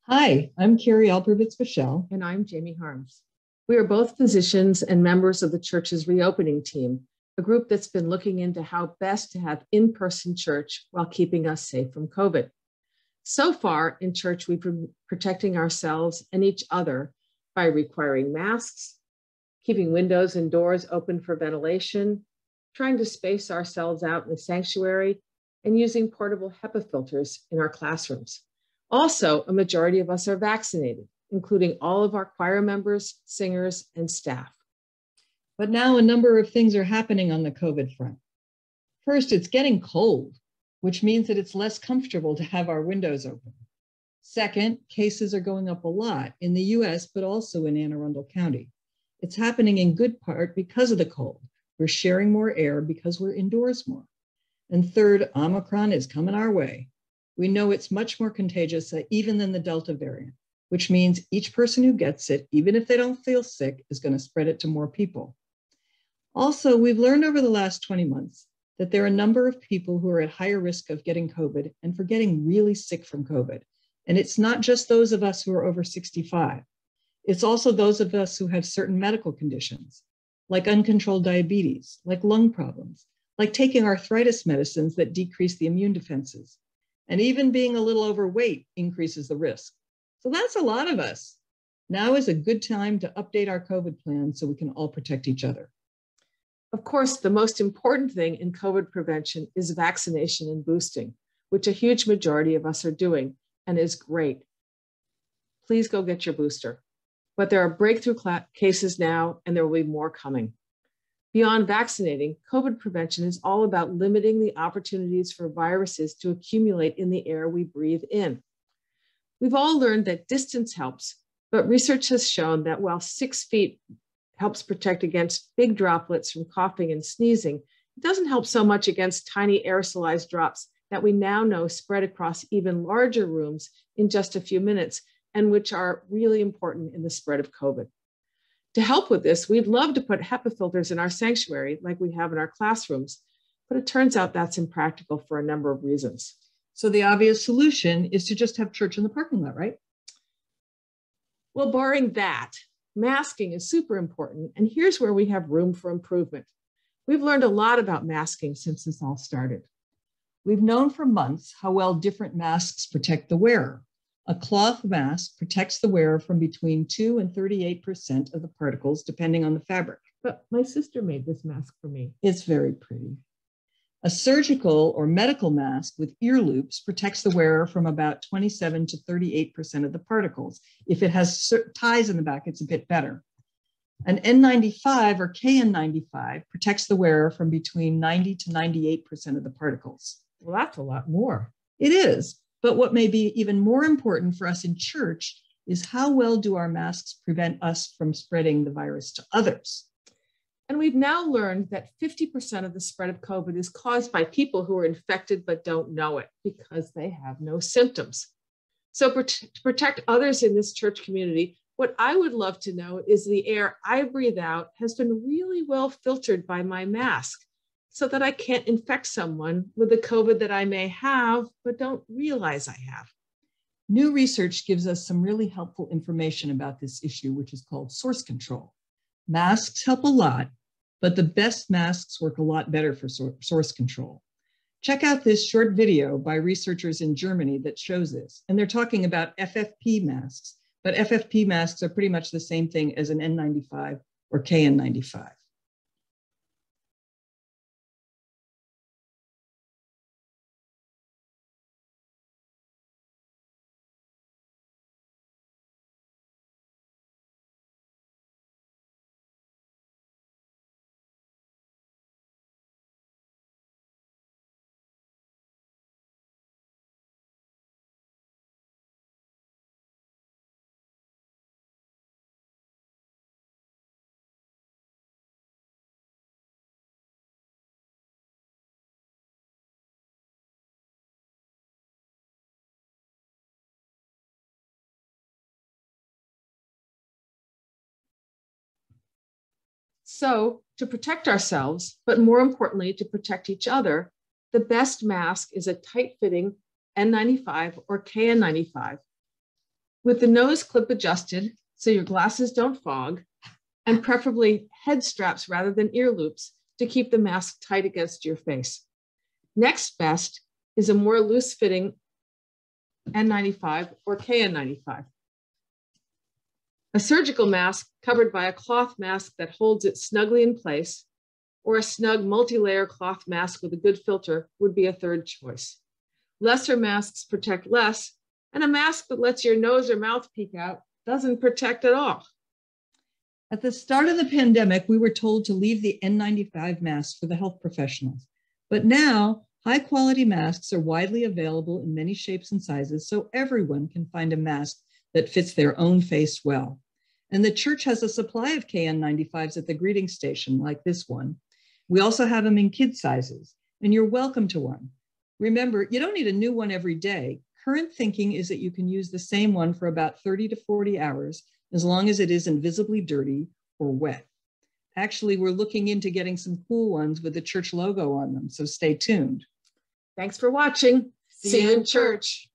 Hi, I'm Carrie Alperovitz-Michelle. And I'm Jamie Harms. We are both physicians and members of the church's reopening team, a group that's been looking into how best to have in-person church while keeping us safe from COVID. So far in church, we've been protecting ourselves and each other by requiring masks, keeping windows and doors open for ventilation, trying to space ourselves out in the sanctuary, and using portable HEPA filters in our classrooms. Also, a majority of us are vaccinated, including all of our choir members, singers, and staff. But now a number of things are happening on the COVID front. First, it's getting cold, which means that it's less comfortable to have our windows open. Second, cases are going up a lot in the US, but also in Anne Arundel County. It's happening in good part because of the cold. We're sharing more air because we're indoors more. And third, Omicron is coming our way. We know it's much more contagious even than the Delta variant, which means each person who gets it, even if they don't feel sick, is going to spread it to more people. Also, we've learned over the last 20 months that there are a number of people who are at higher risk of getting COVID and for getting really sick from COVID. And it's not just those of us who are over 65. It's also those of us who have certain medical conditions, like uncontrolled diabetes, like lung problems, like taking arthritis medicines that decrease the immune defenses. And even being a little overweight increases the risk. So that's a lot of us. Now is a good time to update our COVID plan so we can all protect each other. Of course, the most important thing in COVID prevention is vaccination and boosting, which a huge majority of us are doing and is great. Please go get your booster. But there are breakthrough cases now, and there will be more coming. Beyond vaccinating, COVID prevention is all about limiting the opportunities for viruses to accumulate in the air we breathe in. We've all learned that distance helps, but research has shown that while 6 feet helps protect against big droplets from coughing and sneezing, it doesn't help so much against tiny aerosolized drops that we now know spread across even larger rooms in just a few minutes, and which are really important in the spread of COVID. To help with this, we'd love to put HEPA filters in our sanctuary like we have in our classrooms, but it turns out that's impractical for a number of reasons. So the obvious solution is to just have church in the parking lot, right? Well, barring that, masking is super important, and here's where we have room for improvement. We've learned a lot about masking since this all started. We've known for months how well different masks protect the wearer. A cloth mask protects the wearer from between 2 and 38% of the particles, depending on the fabric. But my sister made this mask for me. It's very pretty. A surgical or medical mask with ear loops protects the wearer from about 27 to 38% of the particles. If it has ties in the back, it's a bit better. An N95 or KN95 protects the wearer from between 90 to 98% of the particles. Well, that's a lot more. It is. But what may be even more important for us in church is how well do our masks prevent us from spreading the virus to others? And we've now learned that 50% of the spread of COVID is caused by people who are infected but don't know it because they have no symptoms. So to protect others in this church community, what I would love to know is the air I breathe out has been really well filtered by my mask, so that I can't infect someone with the COVID that I may have, but don't realize I have. New research gives us some really helpful information about this issue, which is called source control. Masks help a lot, but the best masks work a lot better for source control. Check out this short video by researchers in Germany that shows this. And they're talking about FFP masks, but FFP masks are pretty much the same thing as an N95 or KN95. So to protect ourselves, but more importantly, to protect each other, the best mask is a tight-fitting N95 or KN95. with the nose clip adjusted so your glasses don't fog, and preferably head straps rather than ear loops to keep the mask tight against your face. Next best is a more loose-fitting N95 or KN95. A surgical mask covered by a cloth mask that holds it snugly in place, or a snug multi-layer cloth mask with a good filter would be a third choice. Lesser masks protect less, and a mask that lets your nose or mouth peek out doesn't protect at all. At the start of the pandemic, we were told to leave the N95 masks for the health professionals. But now, high-quality masks are widely available in many shapes and sizes, so everyone can find a mask that fits their own face well. And the church has a supply of KN95s at the greeting station, like this one. We also have them in kid sizes, and you're welcome to one. Remember, you don't need a new one every day. Current thinking is that you can use the same one for about 30 to 40 hours, as long as it isn't visibly dirty or wet. Actually, we're looking into getting some cool ones with the church logo on them, so stay tuned. Thanks for watching. See you in church.